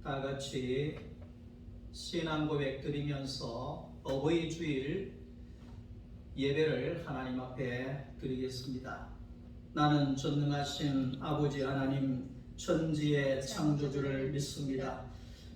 다 같이 신앙 고백 드리면서 어버이 주일 예배를 하나님 앞에 드리겠습니다. 나는 전능하신 아버지 하나님 천지의 창조주를 믿습니다.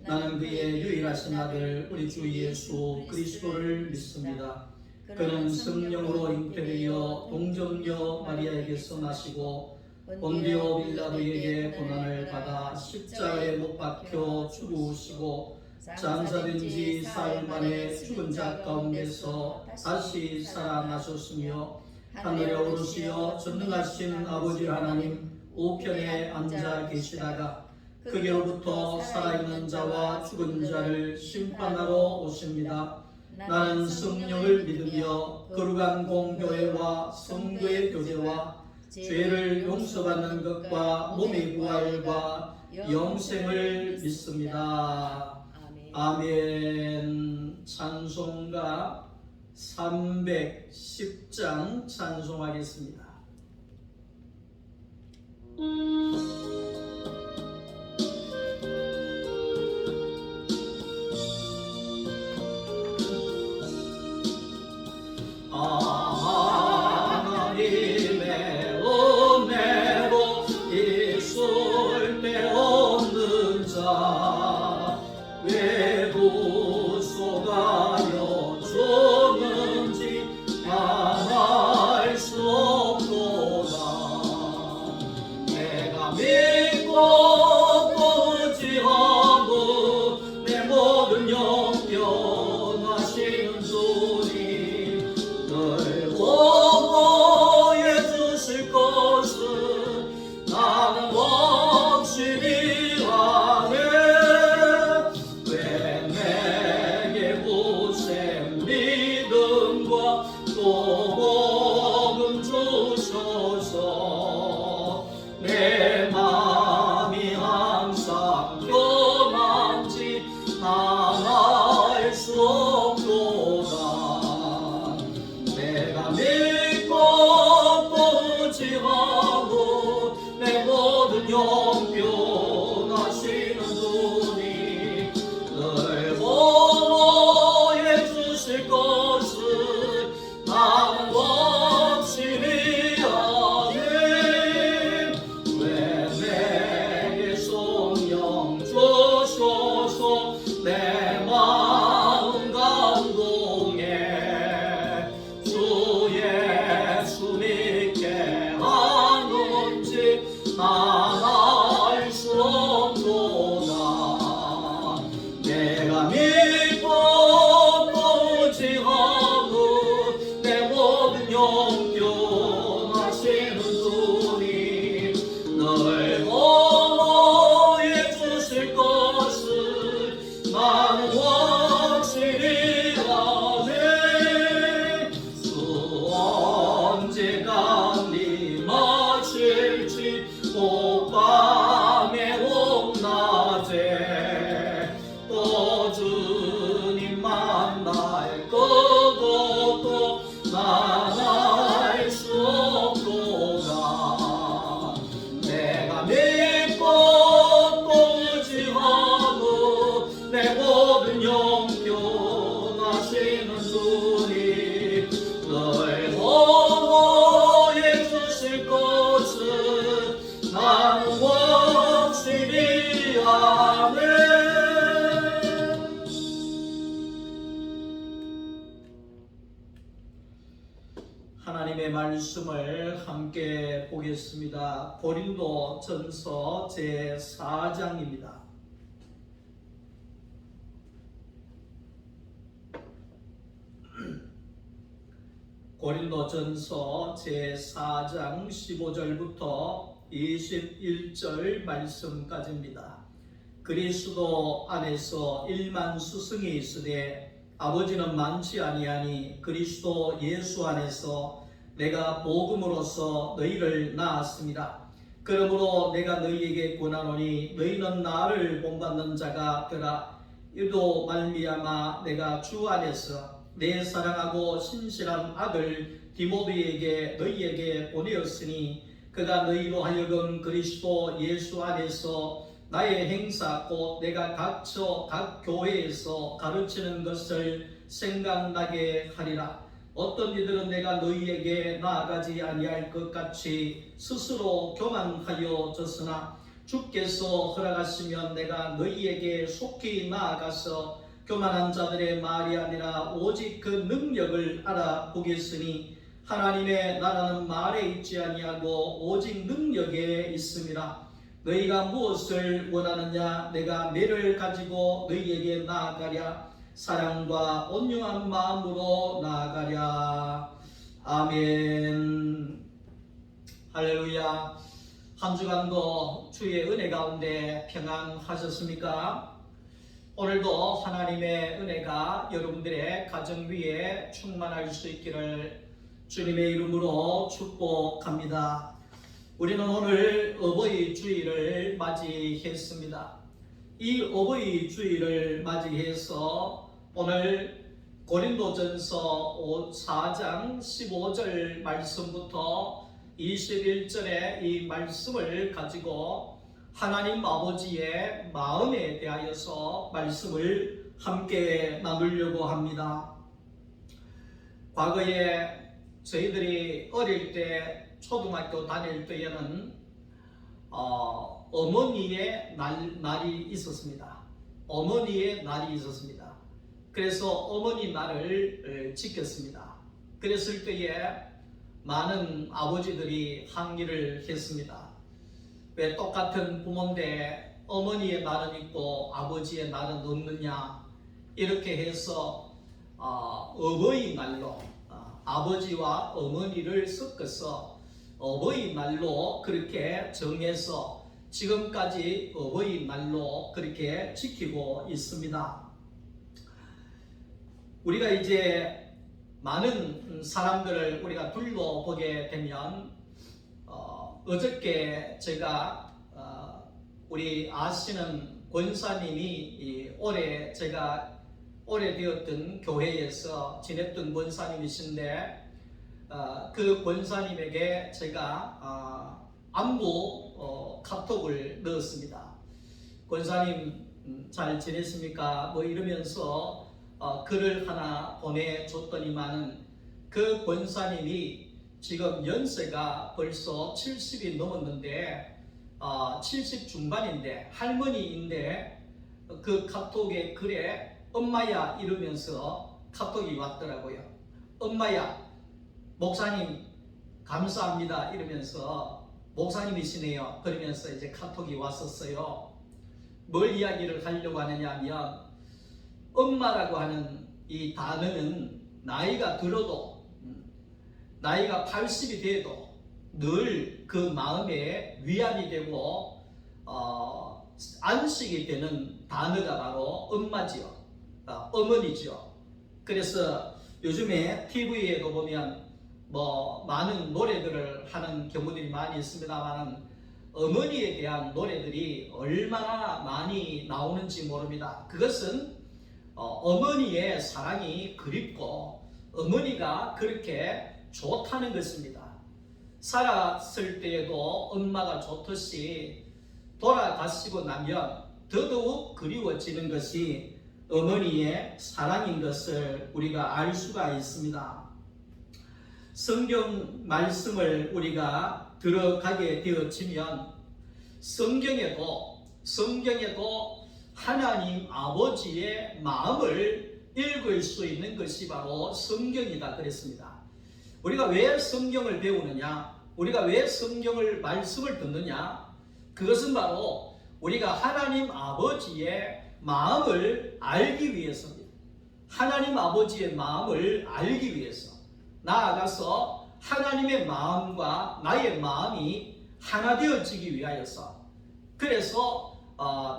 나는 그의 유일하신 아들 우리 주 예수 그리스도를 믿습니다. 그는 성령으로 잉태되어 동정녀 마리아에게서 나시고 본디오 빌라도에게 고난을 받아 십자가에 못 박혀 죽으시고 장사된 지 사흘 만에 죽은 자 가운데서 다시 살아나셨으며 하늘에 오르시어 전능하신 아버지 하나님 우편에 앉아 계시다가 그게로부터 살아있는 자와 죽은 자를 심판하러 오십니다. 나는 성령을 믿으며 거룩한 공교회와 성도의 교제와 죄를 용서받는 것과 몸의 부활과 영생을 믿습니다. 아멘. 찬송가 310장 찬송하겠습니다. 하나님의 은혜로 있을 데 없는 자 외부 속아여 주는지 말할 수 없도다. 내가 믿고 의지하고 내 모든 영변하시는 주님 늘 보호해 주실 것은 나는 확실히 아네. 왜 내게 굳센 믿음과 또 복음 주셔서 내 마음이 항상 편한지 알 수 없도다. 내가 믿고 의지하고 내 모든 영변하시는 주님 늘 보호해 주실 것은 나는 확실히 아네. 왜 내게 성령 주셔서 내 마음 감동해 주 예수 믿게 하는지 알 수 없도다. 내가 믿고 의지하고 내 모든 영변하시는 주님 늘 보호해 주실 것은 나는 확실히 아네. 주 언제가 네 마실지 오밤에 옥낮에 또 주님 만날 것도 난 알 수 없도다. 내가 믿고 의지하고 내 모든 영변하시는 주님 늘 보호해 주실 것은 나는 확실히 아네. 하나님의 말씀을 함께 보겠습니다. 고린도전서 제4장입니다. 고린도전서 제4장 15절부터 21절 말씀까지입니다. 그리스도 안에서 일만 스승이 있으되 아버지는 많지 아니하니 그리스도 예수 안에서 내가 복음으로써 너희를 낳았습니다. 그러므로 내가 너희에게 권하노니 너희는 나를 본받는 자가 되라. 이도 말미암아 내가 주 안에서 내 사랑하고 신실한 아들 디모데에게 너희에게 보내었으니 그가 너희로 하여금 그리스도 예수 안에서 나의 행사 곧 내가 각 교회에서 가르치는 것을 생각나게 하리라. 어떤 이들은 내가 너희에게 나아가지 아니할 것 같이 스스로 교만하여 졌으나 주께서 허락하시면 내가 너희에게 속히 나아가서 교만한 자들의 말이 아니라 오직 그 능력을 알아보겠으니 하나님의 나라는 말에 있지 아니하고 오직 능력에 있음이라. 너희가 무엇을 원하느냐? 내가 매를 가지고 너희에게 나아가랴. 사랑과 온유한 마음으로 나아가랴. 아멘. 할렐루야. 한 주간도 주의 은혜 가운데 평안하셨습니까? 오늘도 하나님의 은혜가 여러분들의 가정 위에 충만할 수 있기를 주님의 이름으로 축복합니다. 우리는 오늘 어버이 주일을 맞이했습니다. 이 어버이 주일을 맞이해서 오늘 고린도전서 4장 15절 말씀부터 21절의 이 말씀을 가지고 하나님 아버지의 마음에 대하여서 말씀을 함께 나누려고 합니다. 과거에 저희들이 어릴 때 초등학교 다닐 때에는 어머니의 날이 있었습니다. 어머니의 날이 있었습니다. 그래서 어머니 날을 지켰습니다. 그랬을 때에 많은 아버지들이 항의를 했습니다. 왜 똑같은 부모인데 어머니의 날은 있고 아버지의 날은 없느냐? 이렇게 해서 어버이날로 아버지와 어머니를 섞어서 어버이날로 그렇게 정해서 지금까지 어버이날로 그렇게 지키고 있습니다. 우리가 이제 많은 사람들을 우리가 둘러보게 되면 어저께 제가 우리 아시는 권사님이 올해 제가 오래되었던 교회에서 지냈던 권사님이신데 그 권사님에게 제가 안부 카톡을 넣었습니다. 권사님 잘 지냈습니까? 뭐 이러면서 글을 하나 보내줬더니만은 그 권사님이 지금 연세가 벌써 70이 넘었는데 70 중반인데 할머니인데 그 카톡에 글에 엄마야 이러면서 카톡이 왔더라고요. 엄마야 목사님 감사합니다 이러면서 목사님이시네요. 그러면서 이제 카톡이 왔었어요. 뭘 이야기를 하려고 하느냐 하면 엄마라고 하는 이 단어는 나이가 들어도 나이가 80이 돼도 늘 그 마음에 위안이 되고 안식이 되는 단어가 바로 엄마지요. 어머니죠. 그래서 요즘에 TV에도 보면 뭐 많은 노래들을 하는 경우들이 많이 있습니다만 어머니에 대한 노래들이 얼마나 많이 나오는지 모릅니다. 그것은 어머니의 사랑이 그립고 어머니가 그렇게 좋다는 것입니다. 살았을 때에도 엄마가 좋듯이 돌아가시고 나면 더더욱 그리워지는 것이 어머니의 사랑인 것을 우리가 알 수가 있습니다. 성경 말씀을 우리가 들어가게 되어지면 성경에도 하나님 아버지의 마음을 읽을 수 있는 것이 바로 성경이다 그랬습니다. 우리가 왜 성경을 배우느냐? 우리가 왜 성경을 말씀을 듣느냐? 그것은 바로 우리가 하나님 아버지의 마음을 알기 위해서입니다. 하나님 아버지의 마음을 알기 위해서 나아가서 하나님의 마음과 나의 마음이 하나 되어지기 위하여서 그래서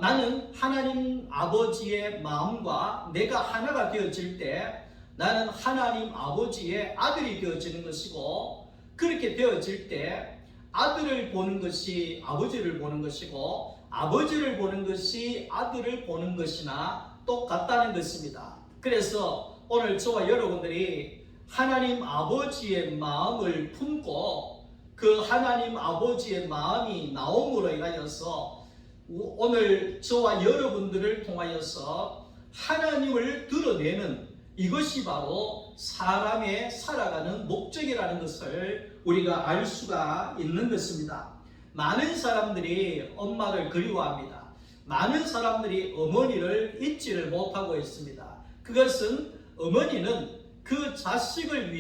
나는 하나님 아버지의 마음과 내가 하나가 되어질 때 나는 하나님 아버지의 아들이 되어지는 것이고 그렇게 되어질 때 아들을 보는 것이 아버지를 보는 것이고 아버지를 보는 것이 아들을 보는 것이나 똑같다는 것입니다. 그래서 오늘 저와 여러분들이 하나님 아버지의 마음을 품고 그 하나님 아버지의 마음이 나옴으로 인하여서 오늘 저와 여러분들을 통하여서 하나님을 드러내는 이것이 바로 사람의 살아가는 목적이라는 것을 우리가 알 수가 있는 것입니다. 많은 사람들이 엄마를 그리워합니다. 많은 사람들이 어머니를 잊지를 못하고 있습니다. 그것은 어머니는 그 자식을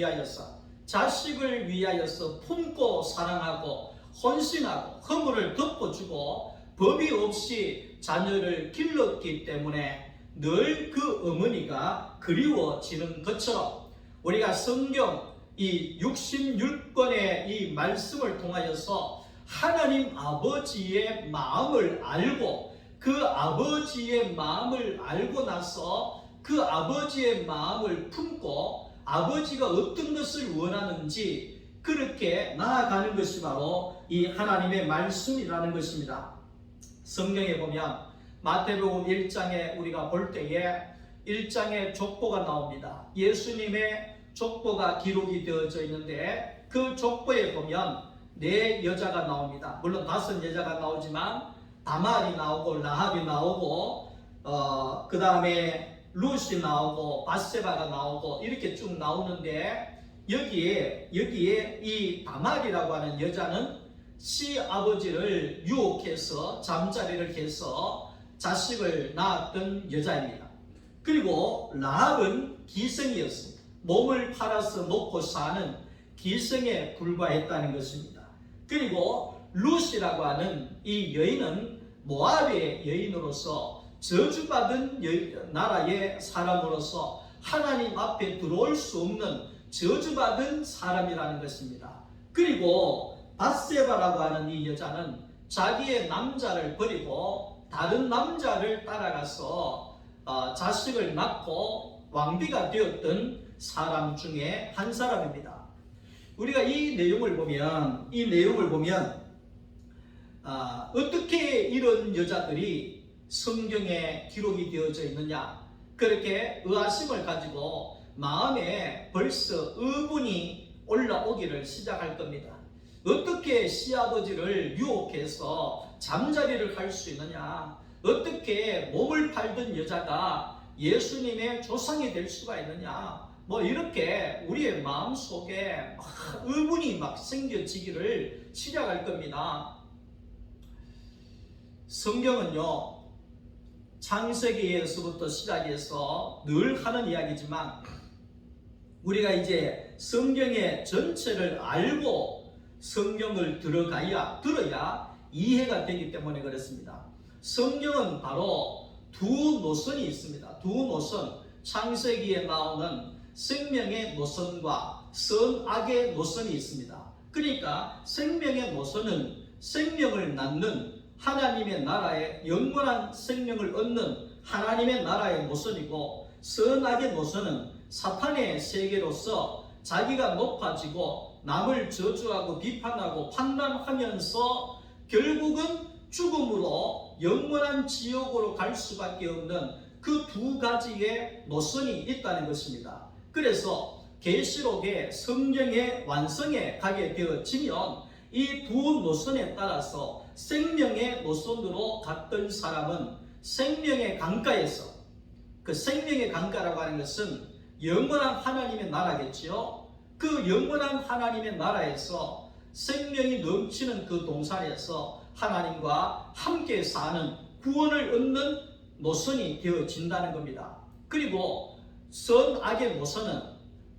위하여서 품고 사랑하고 헌신하고 허물을 덮어주고 법이 없이 자녀를 길렀기 때문에 늘 그 어머니가 그리워지는 것처럼 우리가 성경 이 66권의 이 말씀을 통하여서 하나님 아버지의 마음을 알고 그 아버지의 마음을 알고 나서 그 아버지의 마음을 품고 아버지가 어떤 것을 원하는지 그렇게 나아가는 것이 바로 이 하나님의 말씀이라는 것입니다. 성경에 보면 마태복음 1장에 우리가 볼 때에 1장에 족보가 나옵니다. 예수님의 족보가 기록이 되어져 있는데 그 족보에 보면 4여자가 나옵니다. 물론 5여자가 나오지만 다말이 나오고 라합이 나오고 그 다음에 룻이 나오고 바세바가 나오고 이렇게 쭉 나오는데 여기에 이 다말이라고 하는 여자는 시아버지를 유혹해서 잠자리를 해서 자식을 낳았던 여자입니다. 그리고 라합은 기생이었습니다. 몸을 팔아서 먹고 사는 기생에 불과했다는 것입니다. 그리고 룻이라고 하는 이 여인은 모압의 여인으로서 저주받은 나라의 사람으로서 하나님 앞에 들어올 수 없는 저주받은 사람이라는 것입니다. 그리고 바세바라고 하는 이 여자는 자기의 남자를 버리고 다른 남자를 따라가서 자식을 낳고 왕비가 되었던 사람 중에 한 사람입니다. 우리가 이 내용을 보면 어떻게 이런 여자들이 성경에 기록이 되어져 있느냐, 그렇게 의아심을 가지고 마음에 벌써 의문이 올라오기를 시작할 겁니다. 어떻게 시아버지를 유혹해서 잠자리를 할 수 있느냐, 어떻게 몸을 팔던 여자가 예수님의 조상이 될 수가 있느냐, 이렇게 우리의 마음속에 의문이 생겨지기를 시작할 겁니다. 성경은요, 창세기에서부터 시작해서 늘 하는 이야기지만 우리가 이제 성경의 전체를 알고 성경을 들어야 이해가 되기 때문에 그렇습니다. 성경은 바로 두 노선이 있습니다. 두 노선, 창세기에 나오는 생명의 노선과 선악의 노선이 있습니다. 그러니까 생명의 노선은 생명을 낳는 하나님의 나라에 영원한 생명을 얻는 하나님의 나라의 노선이고, 선악의 노선은 사탄의 세계로서 자기가 높아지고 남을 저주하고 비판하고 판단하면서 결국은 죽음으로 영원한 지옥으로 갈 수밖에 없는 그 두 가지의 노선이 있다는 것입니다. 그래서 계시록의 성경의 완성에 가게 되어지면 이 두 노선에 따라서 생명의 노선으로 갔던 사람은 생명의 강가에서, 그 생명의 강가라고 하는 것은 영원한 하나님의 나라겠지요. 그 영원한 하나님의 나라에서 생명이 넘치는 그 동산에서 하나님과 함께 사는 구원을 얻는 노선이 되어진다는 겁니다. 그리고 선악의 노선은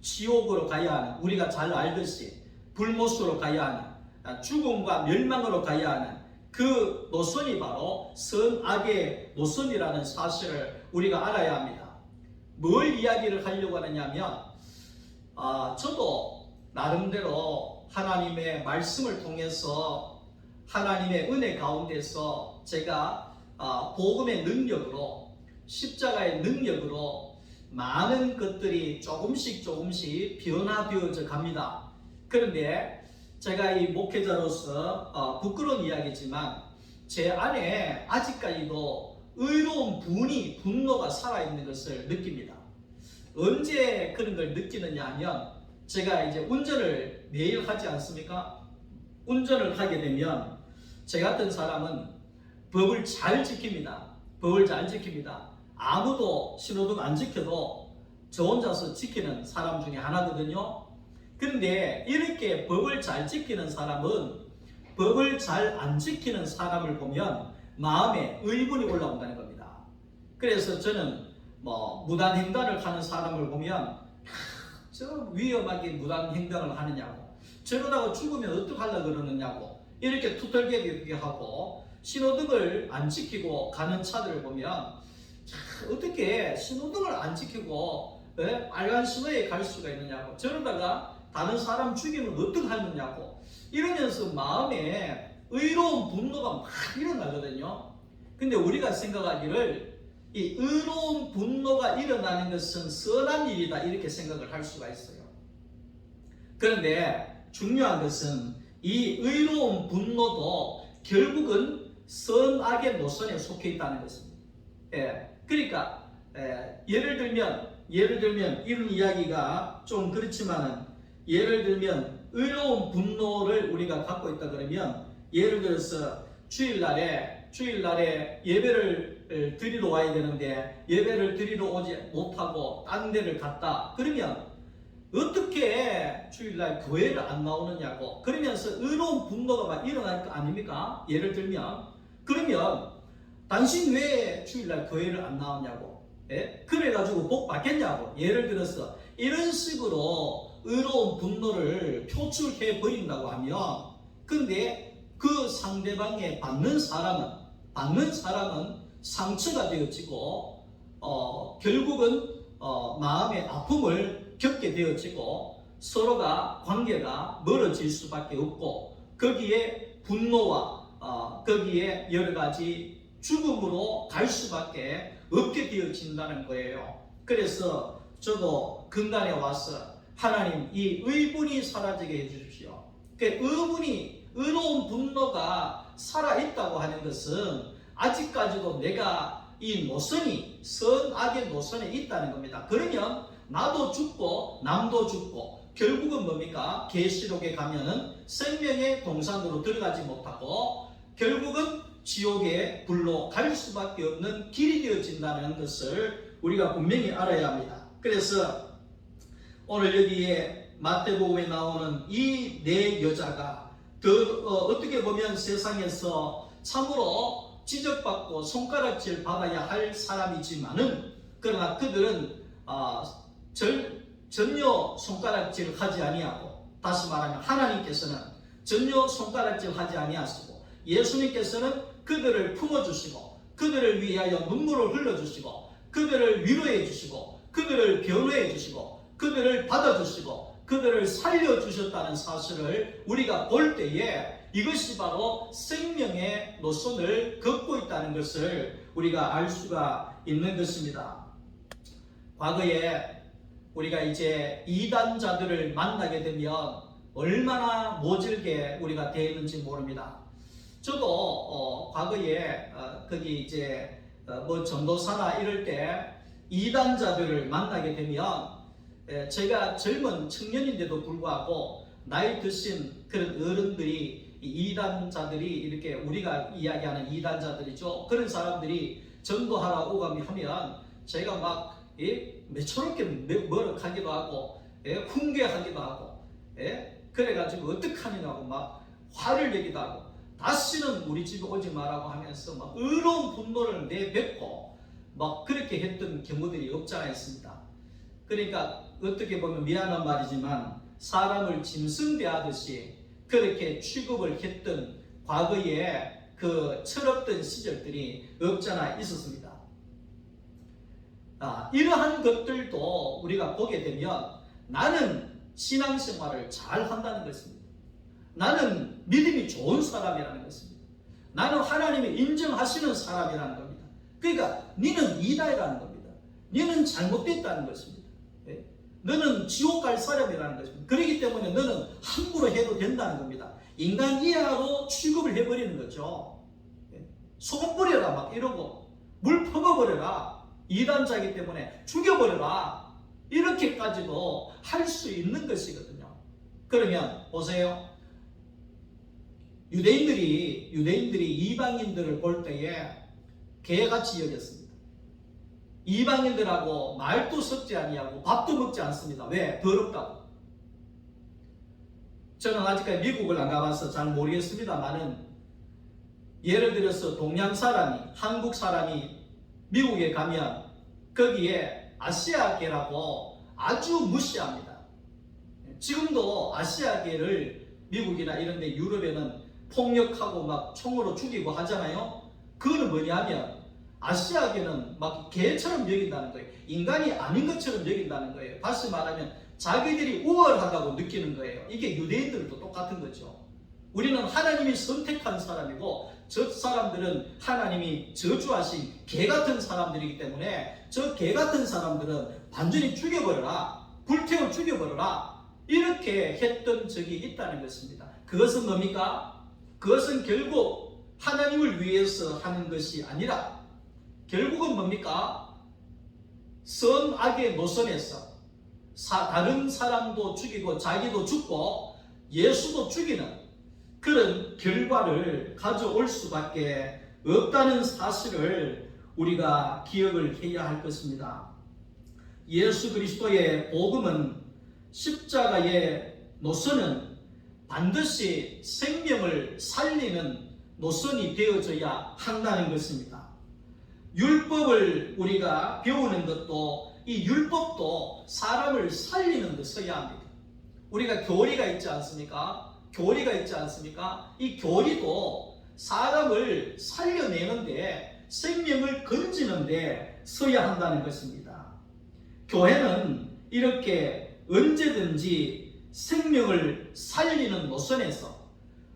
지옥으로 가야 하는, 우리가 잘 알듯이 불못으로 가야 하는, 죽음과 멸망으로 가야 하는 그 노선이 바로 선악의 노선이라는 사실을 우리가 알아야 합니다. 뭘 이야기를 하려고 하느냐면, 저도 나름대로 하나님의 말씀을 통해서 하나님의 은혜 가운데서 제가 복음의 능력으로, 십자가의 능력으로 많은 것들이 조금씩 변화되어져 갑니다. 그런데 제가 이 목회자로서 부끄러운 이야기지만 제 안에 아직까지도 의로운 분노가 살아있는 것을 느낍니다. 언제 그런 걸 느끼느냐 하면, 제가 이제 운전을 매일 하지 않습니까? 운전을 하게 되면 제 같은 사람은 법을 잘 지킵니다. 법을 잘 지킵니다. 아무도 신호등 안 지켜도 저 혼자서 지키는 사람 중에 하나거든요. 그런데 이렇게 법을 잘 지키는 사람은 법을 잘 안 지키는 사람을 보면 마음에 의문이 올라온다는 겁니다. 그래서 저는 무단횡단을 하는 사람을 보면 저 위험하게 무단횡단을 하느냐고, 저러다가 죽으면 어떡하려고 그러느냐고 이렇게 투덜대게 하고, 신호등을 안 지키고 가는 차들을 보면 어떻게 신호등을 안 지키고 빨간 신호에 갈 수가 있느냐고, 저러다가 다른 사람 죽이면 어떡하느냐고 이러면서 마음에 의로운 분노가 막 일어나거든요. 근데 우리가 생각하기를 이 의로운 분노가 일어나는 것은 선한 일이다 이렇게 생각을 할 수가 있어요. 그런데 중요한 것은 이 의로운 분노도 결국은 선악의 노선에 속해 있다는 것입니다. 그러니까 예를 들면 이런 이야기가 좀 그렇지만은, 예를 들면 의로운 분노를 우리가 갖고 있다 그러면, 예를 들어서 주일날에 예배를 드리러 와야 되는데 예배를 드리러 오지 못하고 딴 데를 갔다 그러면 어떻게 주일날 교회를 안 나오느냐고 그러면서 의로운 분노가 막 일어날 거 아닙니까? 예를 들면, 그러면 당신 왜 주일날 교회를 안 나오냐고, 그래가지고 복 받겠냐고, 예를 들어서 이런 식으로 의로운 분노를 표출해 버린다고 하면, 근데 그 상대방의 받는 사람은 상처가 되어지고 결국은 마음의 아픔을 겪게 되어지고 서로가 관계가 멀어질 수밖에 없고, 거기에 분노와 거기에 여러 가지 죽음으로 갈 수밖에 없게 되어진다는 거예요. 그래서 저도 근간에 와서 하나님 이 의분이 사라지게 해주십시오. 의로운 분노가 살아있다고 하는 것은 아직까지도 내가 이 노선이 선악의 노선에 있다는 겁니다. 그러면 나도 죽고 남도 죽고 결국은 뭡니까? 계시록에 가면은 생명의 동산으로 들어가지 못하고 결국은 지옥의 불로 갈 수밖에 없는 길이 되어진다는 것을 우리가 분명히 알아야 합니다. 그래서 오늘 여기에 마태복음에 나오는 이 네 여자가 어떻게 보면 세상에서 참으로 지적받고 손가락질 받아야 할 사람이지만은, 그러나 그들은 전혀 손가락질을 하지 아니하고, 다시 말하면 하나님께서는 전혀 손가락질 하지 아니하시고, 예수님께서는 그들을 품어주시고 그들을 위하여 눈물을 흘려주시고 그들을 위로해 주시고 그들을 변호해 주시고 그들을 받아주시고 그들을 살려주셨다는 사실을 우리가 볼 때에 이것이 바로 생명의 노선을 걷고 있다는 것을 우리가 알 수가 있는 것입니다. 과거에 우리가 이제 이단자들을 만나게 되면 얼마나 모질게 우리가 대했는지 모릅니다. 저도 과거에 거기 이제 전도사나 이럴 때 이단자들을 만나게 되면 제가 젊은 청년인데도 불구하고 나이 드신 그런 어른들이, 이단자들이, 이렇게 우리가 이야기하는 이단자들이죠. 그런 사람들이 전도하러 오가면 하면 제가 막 매초롭게 머쓱하기도 하고 훈계하기도 하고 그래가지고 어떡하느냐고 막 화를 내기도 하고, 다시는 우리 집에 오지 마라고 하면서 막 의로운 분노를 내뱉고 막 그렇게 했던 경우들이 없지 않아 있습니다. 그러니까 어떻게 보면 미안한 말이지만 사람을 짐승 대하듯이 그렇게 취급을 했던 과거에 그 철없던 시절들이 없지 않아 있었습니다. 이러한 것들도 우리가 보게 되면 나는 신앙생활을 잘 한다는 것입니다. 나는 믿음이 좋은 사람이라는 것입니다. 나는 하나님이 인정하시는 사람이라는 겁니다. 그러니까 너는 이다라는 겁니다. 너는 잘못됐다는 것입니다. 너는 지옥 갈 사람이라는 것입니다. 그렇기 때문에 너는 함부로 해도 된다는 겁니다. 인간 이하로 취급을 해버리는 거죠. 소금 뿌려라 막 이러고, 물 퍼버려라, 이단자이기 때문에 죽여버려라, 이렇게까지도 할 수 있는 것이거든요. 그러면 보세요. 유대인들이 이방인들을 볼 때에 개같이 여겼습니다. 이방인들하고 말도 섞지 아니하고 밥도 먹지 않습니다. 왜? 더럽다고. 저는 아직까지 미국을 안 가봐서 잘 모르겠습니다만은 예를 들어서 동양 사람이, 한국 사람이 미국에 가면 거기에 아시아계라고 아주 무시합니다. 지금도 아시아계를 미국이나 이런 데 유럽에는 폭력하고 막 총으로 죽이고 하잖아요. 그거는 뭐냐면 아시아계는 막 개처럼 여긴다는 거예요. 인간이 아닌 것처럼 여긴다는 거예요. 다시 말하면 자기들이 우월하다고 느끼는 거예요. 이게 유대인들도 똑같은 거죠. 우리는 하나님이 선택한 사람이고 저 사람들은 하나님이 저주하신 개 같은 사람들이기 때문에 저 개 같은 사람들은 완전히 죽여버려라, 불태워 죽여버려라, 이렇게 했던 적이 있다는 것입니다. 그것은 뭡니까? 그것은 결국 하나님을 위해서 하는 것이 아니라 결국은 뭡니까? 선악의 노선에서 다른 사람도 죽이고 자기도 죽고 예수도 죽이는 그런 결과를 가져올 수밖에 없다는 사실을 우리가 기억을 해야 할 것입니다. 예수 그리스도의 복음은 십자가의 노선은 반드시 생명을 살리는 노선이 되어져야 한다는 것입니다. 율법을 우리가 배우는 것도 이 율법도 사람을 살리는 데 서야 합니다. 우리가 교리가 있지 않습니까? 교리가 있지 않습니까? 이 교리도 사람을 살려내는데 생명을 건지는데 서야 한다는 것입니다. 교회는 이렇게 언제든지 생명을 살리는 노선에서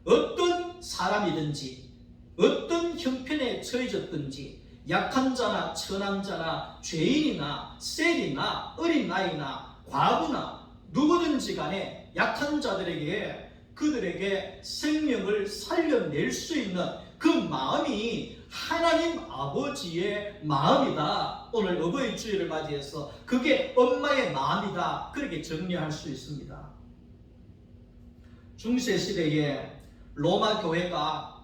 어떤 사람이든지 어떤 형편에 처해졌든지 약한 자나 천한 자나 죄인이나 셀이나 어린 아이나 과부나 누구든지 간에 약한 자들에게 그들에게 생명을 살려낼 수 있는 그 마음이 하나님 아버지의 마음이다. 오늘 어버이 주일을 맞이해서 그게 엄마의 마음이다. 그렇게 정리할 수 있습니다. 중세시대에 로마 교회가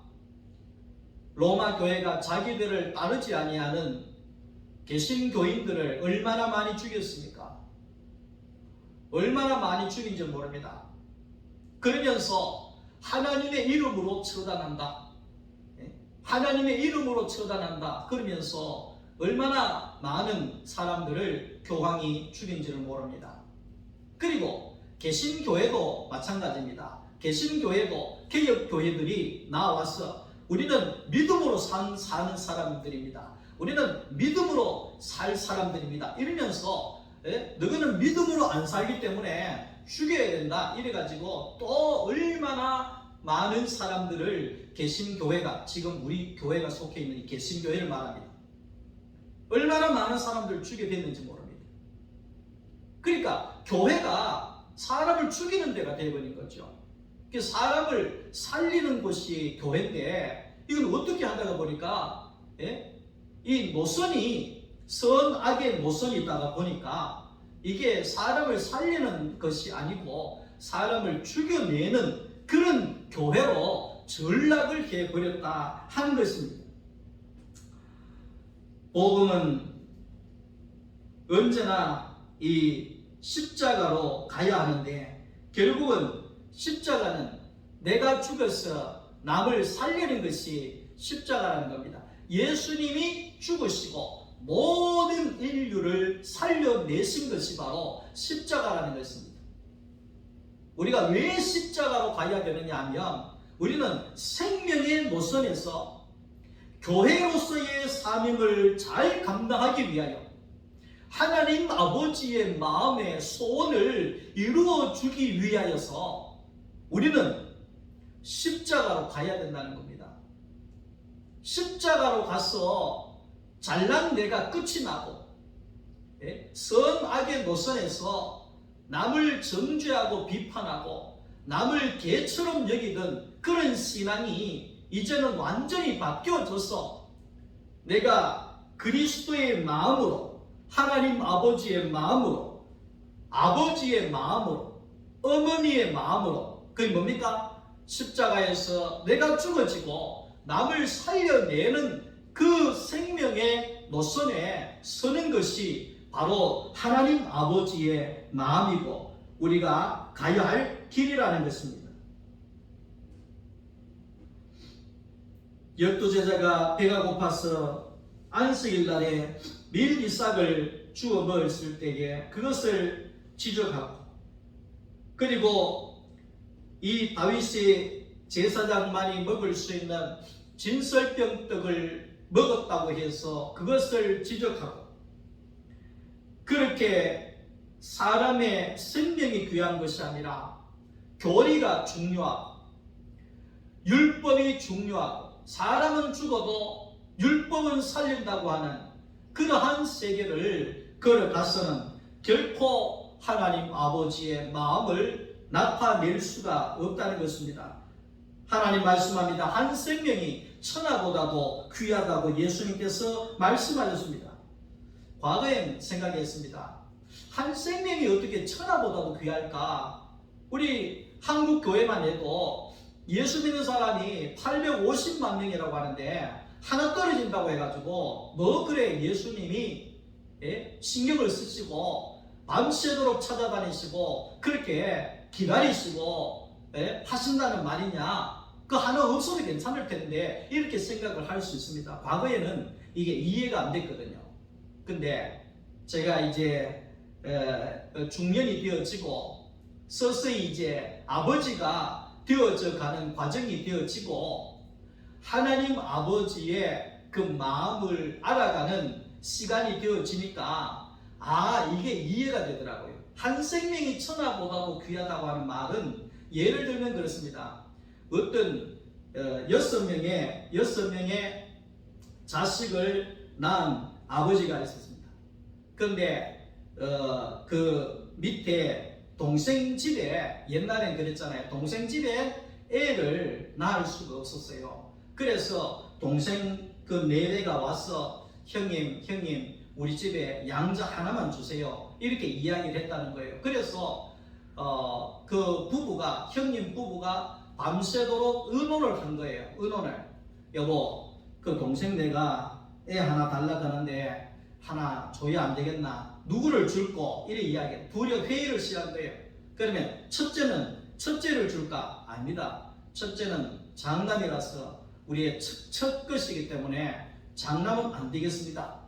자기들을 따르지 아니하는 개신교인들을 얼마나 많이 죽였습니까? 얼마나 많이 죽인지 모릅니다. 그러면서 하나님의 이름으로 처단한다. 하나님의 이름으로 처단한다. 그러면서 얼마나 많은 사람들을 교황이 죽인지를 모릅니다. 그리고 개신교회도 마찬가지입니다. 개신교회도 개혁교회들이 나와서 우리는 믿음으로 사는 사람들입니다. 우리는 믿음으로 살 사람들입니다. 이러면서 너희는 믿음으로 안 살기 때문에 죽여야 된다 이래가지고 또 얼마나 많은 사람들을 개신교회가 지금 우리 교회가 속해 있는 이 개신교회를 말합니다. 얼마나 많은 사람들을 죽게 됐는지 모릅니다. 그러니까 교회가 사람을 죽이는 데가 되어버린 거죠. 사람을 살리는 곳이 교회인데 이건 어떻게 하다가 보니까 이 노선이 선악의 노선이다가 보니까 이게 사람을 살리는 것이 아니고 사람을 죽여내는 그런 교회로 전락을 해버렸다 하는 것입니다. 복음은 언제나 이 십자가로 가야 하는데 결국은 십자가는 내가 죽어서 남을 살리는 것이 십자가라는 겁니다. 예수님이 죽으시고 모든 인류를 살려내신 것이 바로 십자가라는 것입니다. 우리가 왜 십자가로 가야 되느냐 하면 우리는 생명의 노선에서 교회로서의 사명을 잘 감당하기 위하여 하나님 아버지의 마음의 소원을 이루어 주기 위하여서 우리는 십자가로 가야 된다는 겁니다. 십자가로 가서 잘난 내가 끝이 나고 선악의 노선에서 남을 정죄하고 비판하고 남을 개처럼 여기던 그런 신앙이 이제는 완전히 바뀌어져서 내가 그리스도의 마음으로 하나님 아버지의 마음으로 아버지의 마음으로 어머니의 마음으로 그게 뭡니까? 십자가에서 내가 죽어지고 남을 살려내는 그 생명의 노선에 서는 것이 바로 하나님 아버지의 마음이고 우리가 가야 할 길이라는 것입니다. 12제자가 배가 고파서 안식일 날에 밀이삭을 주워 먹었을 때에 그것을 지적하고, 그리고 이 다윗이 제사장만이 먹을 수 있는 진설병떡을 먹었다고 해서 그것을 지적하고, 그렇게 사람의 생명이 귀한 것이 아니라 교리가 중요하고 율법이 중요하고 사람은 죽어도 율법은 살린다고 하는 그러한 세계를 걸어가서는 결코 하나님 아버지의 마음을 나타낼 수가 없다는 것입니다. 하나님 말씀합니다. 한 생명이 천하보다도 귀하다고 예수님께서 말씀하셨습니다. 과거엔 생각했습니다. 한 생명이 어떻게 천하보다도 귀할까? 우리 한국 교회만 해도 예수 믿는 사람이 850만 명이라고 하는데 하나 떨어진다고 해가지고 뭐 그래 예수님이 신경을 쓰시고 밤새도록 찾아다니시고 그렇게 기다리시고 하신다는 말이냐? 그 하나 없어도 괜찮을 텐데 이렇게 생각을 할 수 있습니다. 과거에는 이게 이해가 안 됐거든요. 근데 제가 이제 중년이 되어지고 서서히 이제 아버지가 되어져 가는 과정이 되어지고 하나님 아버지의 그 마음을 알아가는 시간이 되어지니까 이게 이해가 되더라고요. 한 생명이 천하보다도 귀하다고 하는 말은 예를 들면 그렇습니다. 어떤 6명의 자식을 낳은 아버지가 있었습니다. 그런데 그 밑에 동생 집에, 옛날엔 그랬잖아요. 동생 집에 애를 낳을 수가 없었어요. 그래서 동생 그 4대가 와서 형님 우리 집에 양자 하나만 주세요. 이렇게 이야기를 했다는 거예요. 그래서 그 부부가, 형님 부부가 밤새도록 의논을 한 거예요. 의논을. 여보, 그 동생 내가 애 하나 달라고 하는데 하나 줘야 안 되겠나? 누구를 줄고? 이래 이야기. 둘이 회의를 시작한 거예요. 그러면 첫째를 줄까? 아닙니다. 첫째는 장남이라서 우리의 첫 것이기 때문에 장남은 안 되겠습니다.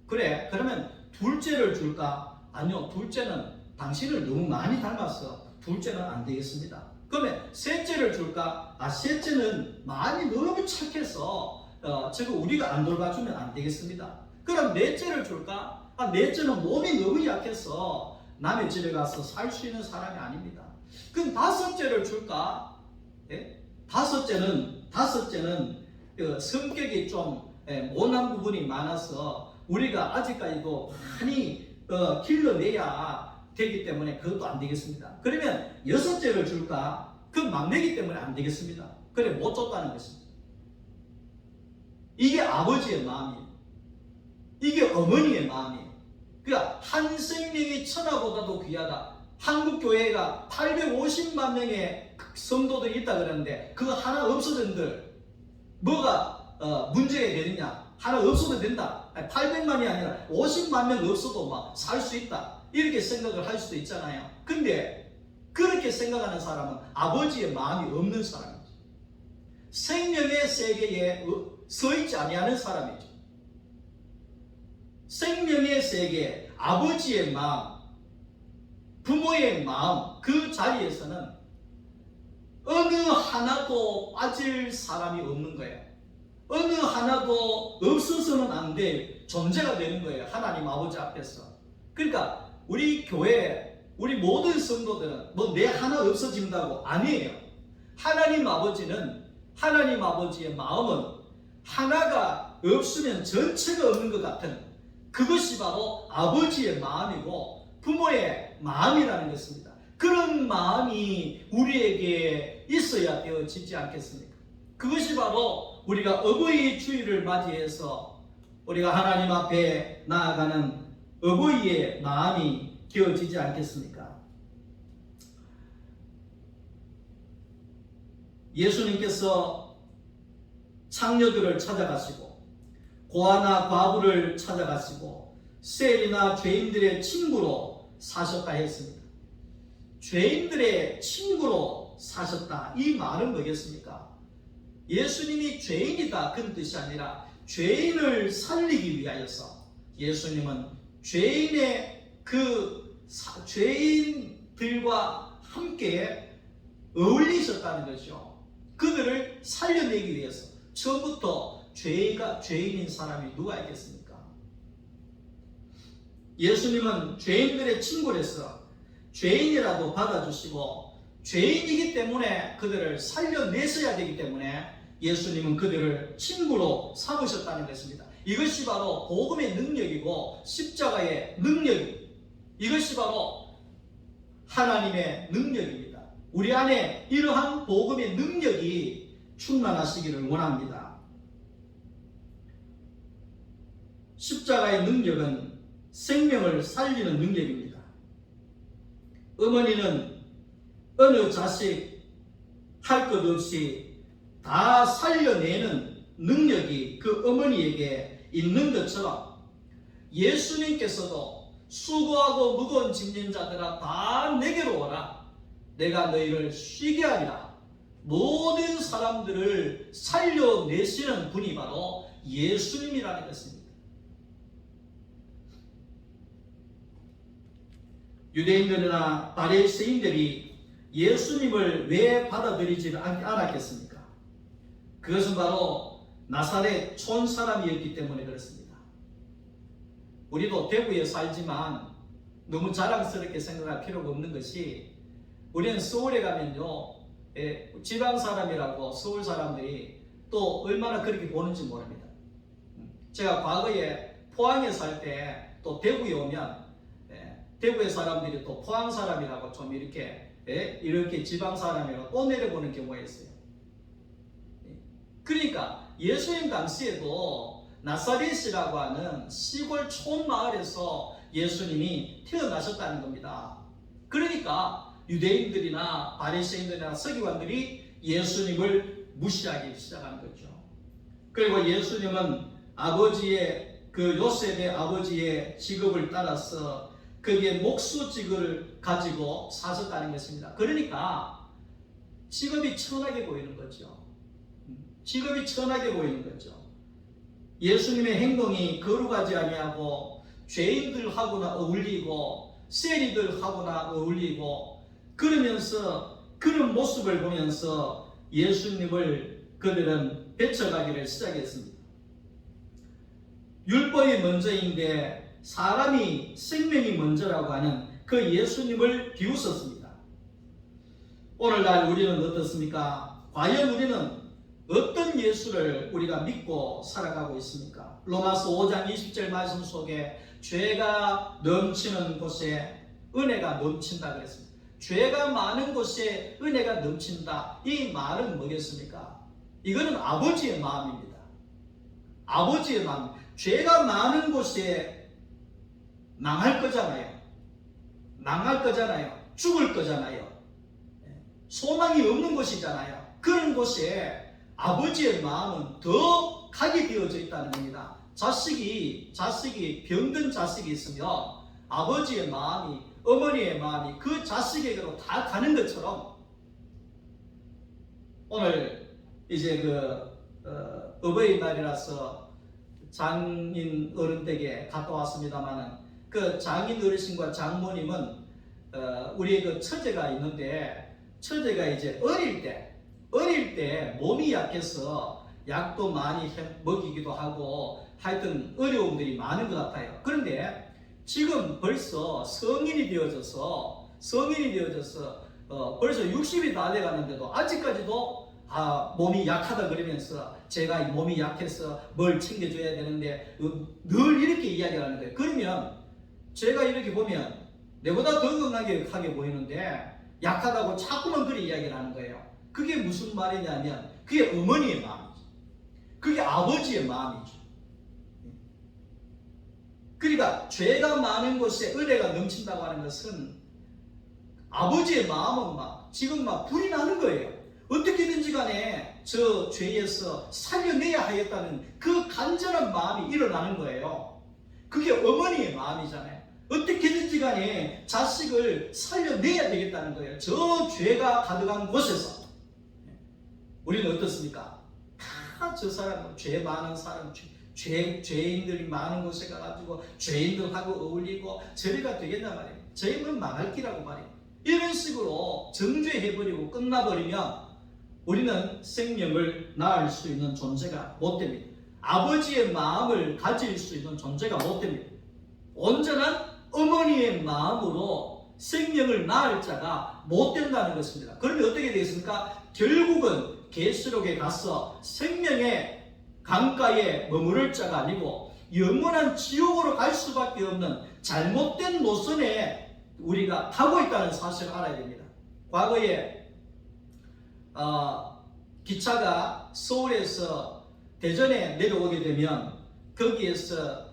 그래, 그러면 둘째를 줄까? 아니요, 둘째는 당신을 너무 많이 닮아서 둘째는 안 되겠습니다. 그러면 셋째를 줄까? 셋째는 많이 너무 착해서 저거 우리가 안 돌봐주면 안 되겠습니다. 그럼 넷째를 줄까? 넷째는 몸이 너무 약해서 남의 집에 가서 살 수 있는 사람이 아닙니다. 그럼 다섯째를 줄까? 다섯째는 성격이 좀 모난 부분이 많아서 우리가 아직까지도 많이 길러내야 되기 때문에 그것도 안 되겠습니다. 그러면 여섯째를 줄까? 그 막내기 때문에 안 되겠습니다. 그래 못 줬다는 것입니다. 이게 아버지의 마음이에요. 이게 어머니의 마음이에요. 그러니까 한 생명이 천하보다도 귀하다. 한국 교회가 850만 명의 성도들이 있다 그러는데 그거 하나 없어진들 뭐가 문제가 되느냐? 하나 없어도 된다. 800만이 아니라 50만 명 없어도 막 살 수 있다. 이렇게 생각을 할 수도 있잖아요. 근데 그렇게 생각하는 사람은 아버지의 마음이 없는 사람이죠. 생명의 세계에 서 있지 아니하는 사람이죠. 생명의 세계, 아버지의 마음, 부모의 마음, 그 자리에서는 어느 하나도 빠질 사람이 없는 거예요. 어느 하나도 없어서는 안 될 존재가 되는 거예요. 하나님 아버지 앞에서. 그러니까 우리 교회, 우리 모든 성도들은 뭐 내 하나 없어진다고 아니에요. 하나님 아버지는, 하나님 아버지의 마음은 하나가 없으면 전체가 없는 것 같은 그것이 바로 아버지의 마음이고 부모의 마음이라는 것입니다. 그런 마음이 우리에게 있어야 되어지지 않겠습니까? 그것이 바로 우리가 어버이 주일을 맞이해서 우리가 하나님 앞에 나아가는 어버이의 마음이 되어지지 않겠습니까? 예수님께서 창녀들을 찾아가시고 고아나 과부를 찾아가시고 세리나 죄인들의 친구로 사셨다 했습니다. 죄인들의 친구로 사셨다. 이 말은 뭐겠습니까? 예수님이 죄인이다 그런 뜻이 아니라 죄인을 살리기 위하여서 예수님은 죄인들과 함께 어울리셨다는 것이죠. 그들을 살려내기 위해서. 처음부터 죄인인 사람이 누가 있겠습니까? 예수님은 죄인들의 친구로서 죄인이라도 받아주시고 죄인이기 때문에 그들을 살려내셔야 되기 때문에 예수님은 그들을 친구로 삼으셨다는 것입니다. 이것이 바로 복음의 능력이고 십자가의 능력입니다. 이것이 바로 하나님의 능력입니다. 우리 안에 이러한 복음의 능력이 충만하시기를 원합니다. 십자가의 능력은 생명을 살리는 능력입니다. 어머니는 어느 자식 할 것 없이 다 살려내는 능력이 그 어머니에게 있는 것처럼 예수님께서도 수고하고 무거운 짐진 자들아 다 내게로 오라. 내가 너희를 쉬게 하리라. 모든 사람들을 살려내시는 분이 바로 예수님이라는 것입니다. 유대인들이나 바리새인들이 예수님을 왜 받아들이지 않았겠습니까? 그것은 바로 나사렛 촌 사람이었기 때문에 그렇습니다. 우리도 대구에 살지만 너무 자랑스럽게 생각할 필요가 없는 것이 우리는 서울에 가면요 지방 사람이라고 서울 사람들이 또 얼마나 그렇게 보는지 모릅니다. 제가 과거에 포항에 살 때 또 대구에 오면 대구의 사람들이 또 포항 사람이라고 좀 이렇게 지방 사람이라고 또 내려보는 경우가 있어요. 그러니까 예수님 당시에도 나사렛이라고 하는 시골 촌 마을에서 예수님이 태어나셨다는 겁니다. 그러니까 유대인들이나 바리새인들이나 서기관들이 예수님을 무시하기 시작하는 거죠. 그리고 예수님은 아버지의 요셉의 아버지의 직업을 따라서 거기에 목수직을 가지고 사셨다는 것입니다. 그러니까 직업이 천하게 보이는 거죠. 직업이 천하게 보이는 거죠. 예수님의 행동이 거룩하지 아니하고 죄인들하고나 어울리고 세리들하고나 어울리고 그러면서 그런 모습을 보면서 예수님을 그들은 배척하기를 시작했습니다. 율법이 먼저인데 사람이 생명이 먼저라고 하는 그 예수님을 비웃었습니다. 오늘날 우리는 어떻습니까? 과연 우리는 어떤 예수를 우리가 믿고 살아가고 있습니까? 로마서 5장 20절 말씀 속에 죄가 넘치는 곳에 은혜가 넘친다 그랬습니다. 죄가 많은 곳에 은혜가 넘친다. 이 말은 뭐겠습니까? 이거는 아버지의 마음입니다. 아버지의 마음. 죄가 많은 곳에 망할 거잖아요. 망할 거잖아요. 죽을 거잖아요. 소망이 없는 곳이잖아요. 그런 곳에 아버지의 마음은 더 가게 되어져 있다는 겁니다. 자식이 병든 자식이 있으면 아버지의 마음이 어머니의 마음이 그 자식에게로 다 가는 것처럼 오늘 이제 어버이날이라서 장인 어른 댁에 갔다 왔습니다만은 그 장인 어르신과 장모님은 우리의 그 처제가 있는데 처제가 이제 어릴 때 몸이 약해서 약도 많이 먹이기도 하고 하여튼 어려움들이 많은 것 같아요. 그런데 지금 벌써 성인이 되어져서 벌써 60이 다 돼가는데도 아직까지도 몸이 약하다 그러면서 제가 몸이 약해서 뭘 챙겨줘야 되는데 늘 이렇게 이야기를 하는 거예요. 그러면 제가 이렇게 보면 내보다 더 건강하게 보이는데 약하다고 자꾸만 그렇게 이야기를 하는 거예요. 그게 무슨 말이냐면 그게 어머니의 마음이죠. 그게 아버지의 마음이죠. 그러니까 죄가 많은 곳에 은혜가 넘친다고 하는 것은 아버지의 마음은 지금 불이 나는 거예요. 어떻게든지 간에 저 죄에서 살려내야 하겠다는 그 간절한 마음이 일어나는 거예요. 그게 어머니의 마음이잖아요. 어떻게든지 간에 자식을 살려내야 되겠다는 거예요. 저 죄가 가득한 곳에서. 우리는 어떻습니까? 다 저 사람은 죄 많은 사람, 죄인들이 많은 곳에 가가지고 죄인들하고 어울리고 저리가 되겠나 말이에요. 저희는 망할 기라고 말이에요. 이런 식으로 정죄해버리고 끝나버리면 우리는 생명을 낳을 수 있는 존재가 못 됩니다. 아버지의 마음을 가질 수 있는 존재가 못 됩니다. 온전한 어머니의 마음으로 생명을 낳을 자가 못 된다는 것입니다. 그러면 어떻게 되겠습니까? 결국은 계시록에 가서 생명의 강가에 머무를 자가 아니고 영원한 지옥으로 갈 수밖에 없는 잘못된 노선에 우리가 타고 있다는 사실을 알아야 됩니다. 과거에 기차가 서울에서 대전에 내려오게 되면 거기에서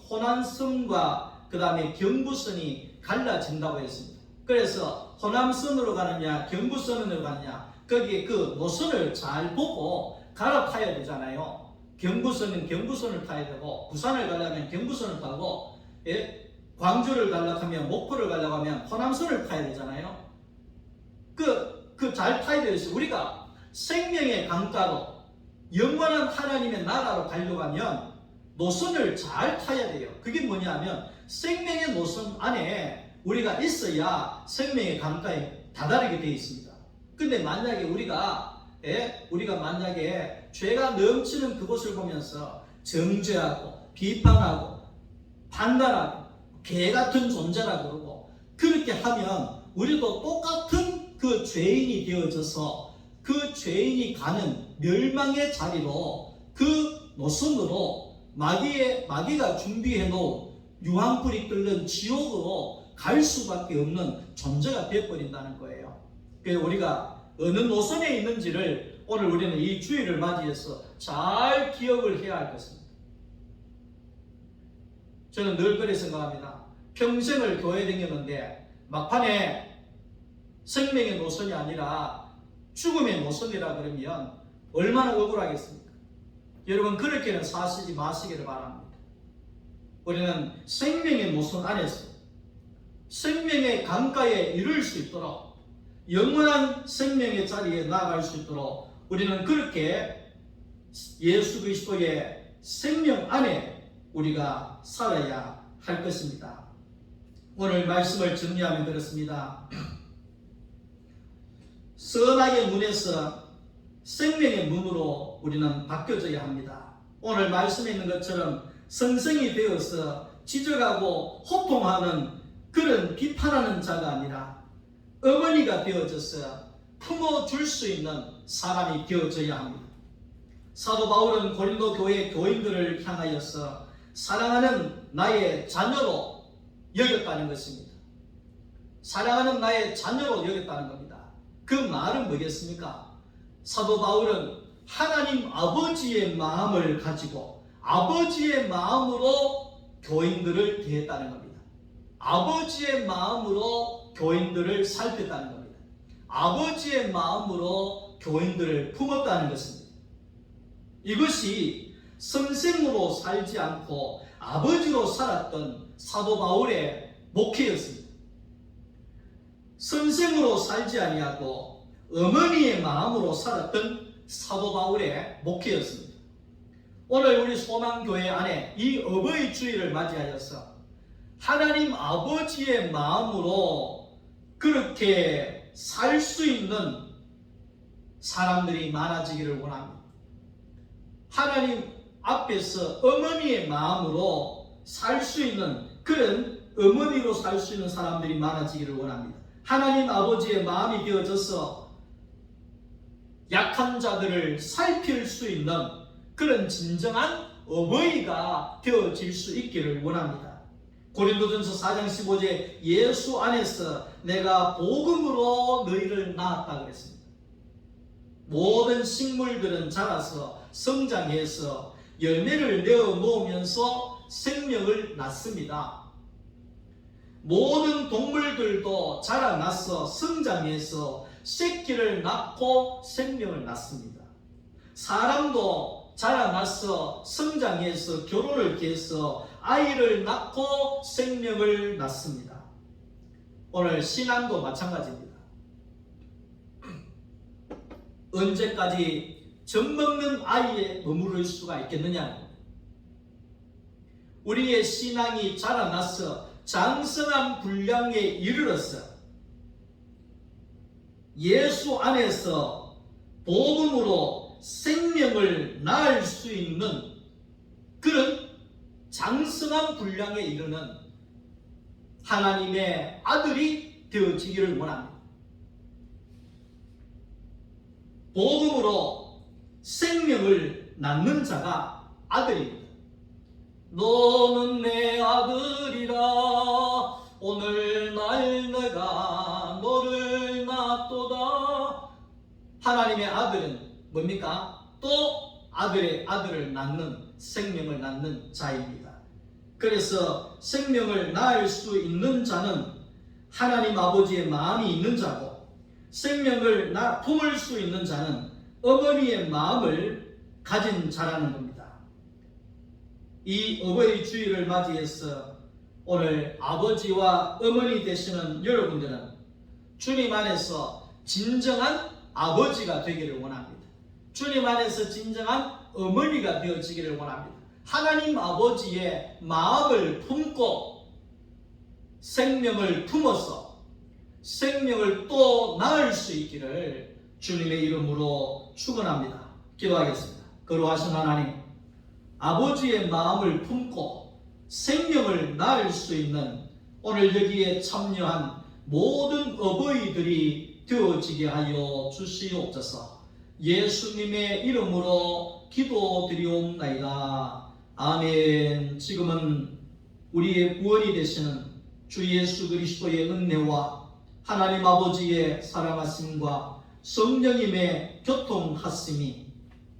호남선과 그 다음에 경부선이 갈라진다고 했습니다. 그래서 호남선으로 가느냐 경부선으로 가느냐 거기에 그 노선을 잘 보고 갈아타야 되잖아요. 경부선은 경부선을 타야 되고 부산을 가려면 경부선을 타고 광주를 가려고 하면 목포를 가려고 하면 호남선을 타야 되잖아요. 그 잘 타야 되겠어요. 우리가 생명의 강가로 영원한 하나님의 나라로 가려고 하면 노선을 잘 타야 돼요. 그게 뭐냐면 생명의 노선 안에 우리가 있어야 생명의 강가에 다다르게 되어 있습니다. 근데 만약에 우리가 만약에 죄가 넘치는 그곳을 보면서 정죄하고 비판하고 판단하고 개 같은 존재라 그러고 그렇게 하면 우리도 똑같은 그 죄인이 되어져서 그 죄인이 가는 멸망의 자리로 그 노선으로 마귀가 준비해 놓은 유황불이 끓는 지옥으로 갈 수밖에 없는 존재가 되어버린다는 거예요. 그래서 우리가 어느 노선에 있는지를 오늘 우리는 이 주일을 맞이해서 잘 기억을 해야 할 것입니다. 저는 늘 그렇게 생각합니다. 평생을 교회 다녔는데 막판에 생명의 노선이 아니라 죽음의 노선이라 그러면 얼마나 억울하겠습니까? 여러분 그렇게는 사시지 마시기를 바랍니다. 우리는 생명의 노선 안에서 생명의 강가에 이를 수 있도록 영원한 생명의 자리에 나아갈 수 있도록 우리는 그렇게 예수 그리스도의 생명 안에 우리가 살아야 할 것입니다. 오늘 말씀을 정리하면 그렇습니다. 선악의 문에서 생명의 문으로 우리는 바뀌어져야 합니다. 오늘 말씀에 있는 것처럼 선생이 되어서 지적하고 호통하는 그런 비판하는 자가 아니라 어머니가 되어져서 품어줄 수 있는 사람이 되어져야 합니다. 사도 바울은 고린도 교회 교인들을 향하여서 사랑하는 나의 자녀로 여겼다는 것입니다. 사랑하는 나의 자녀로 여겼다는 겁니다. 그 말은 뭐겠습니까? 사도 바울은 하나님 아버지의 마음을 가지고 아버지의 마음으로 교인들을 대했다는 겁니다. 아버지의 마음으로 교인들을 살폈다는 겁니다. 아버지의 마음으로 교인들을 품었다는 것입니다. 이것이 선생으로 살지 않고 아버지로 살았던 사도 바울의 목회였습니다. 선생으로 살지 아니하고 어머니의 마음으로 살았던 사도 바울의 목회였습니다. 오늘 우리 소망교회 안에 이 어버이 주일을 맞이하여서 하나님 아버지의 마음으로 그렇게 살 수 있는 사람들이 많아지기를 원합니다. 하나님 앞에서 어머니의 마음으로 살 수 있는 그런 어머니로 살 수 있는 사람들이 많아지기를 원합니다. 하나님 아버지의 마음이 되어져서 약한 자들을 살필 수 있는 그런 진정한 어머니가 되어질 수 있기를 원합니다. 고린도전서 4장 15절 예수 안에서 내가 복음으로 너희를 낳았다 그랬습니다. 모든 식물들은 자라서 성장해서 열매를 내어 놓으면서 생명을 낳습니다. 모든 동물들도 자라나서 성장해서 새끼를 낳고 생명을 낳습니다. 사람도 자라나서 성장해서 결혼을 해서 아이를 낳고 생명을 낳습니다. 오늘 신앙도 마찬가지입니다. 언제까지 젖먹는 아이에 머무를 수가 있겠느냐? 우리의 신앙이 자라나서 장성한 분량에 이르러서 예수 안에서 복음으로 생명을 낳을 수 있는 그런 장성한 분량에 이르는 하나님의 아들이 되어지기를 원합니다. 복음으로 생명을 낳는 자가 아들입니다. 너는 내 아들이라 오늘 내가 너를 낳도다. 하나님의 아들은 뭡니까? 또 아들의 아들을 낳는, 생명을 낳는 자입니다. 그래서 생명을 낳을 수 있는 자는 하나님 아버지의 마음이 있는 자고, 생명을 품을 수 있는 자는 어머니의 마음을 가진 자라는 겁니다. 이 어버이 주일을 맞이해서 오늘 아버지와 어머니 되시는 여러분들은 주님 안에서 진정한 아버지가 되기를 원합니다. 주님 안에서 진정한 어머니가 되어지기를 원합니다. 하나님 아버지의 마음을 품고 생명을 품어서 생명을 또 낳을 수 있기를 주님의 이름으로 축원합니다. 기도하겠습니다. 거룩하신 하나님, 아버지의 마음을 품고 생명을 낳을 수 있는 오늘 여기에 참여한 모든 어버이들이 되어지게 하여 주시옵소서. 예수님의 이름으로 기도드리옵나이다. 아멘. 지금은 우리의 구원이 되시는 주 예수 그리스도의 은혜와 하나님 아버지의 사랑하심과 성령님의 교통하심이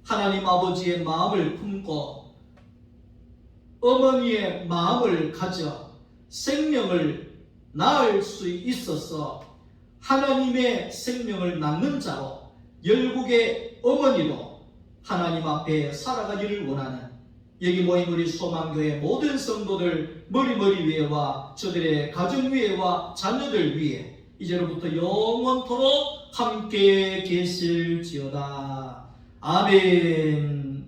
하나님 아버지의 마음을 품고 어머니의 마음을 가져 생명을 낳을 수 있어서 하나님의 생명을 낳는 자로 열국의 어머니로 하나님 앞에 살아가기를 원하는 여기 모인 우리 소망교회 모든 성도들 머리 위에와 저들의 가정 위에와 자녀들 위에 이제로부터 영원토록 함께 계실지어다. 아멘.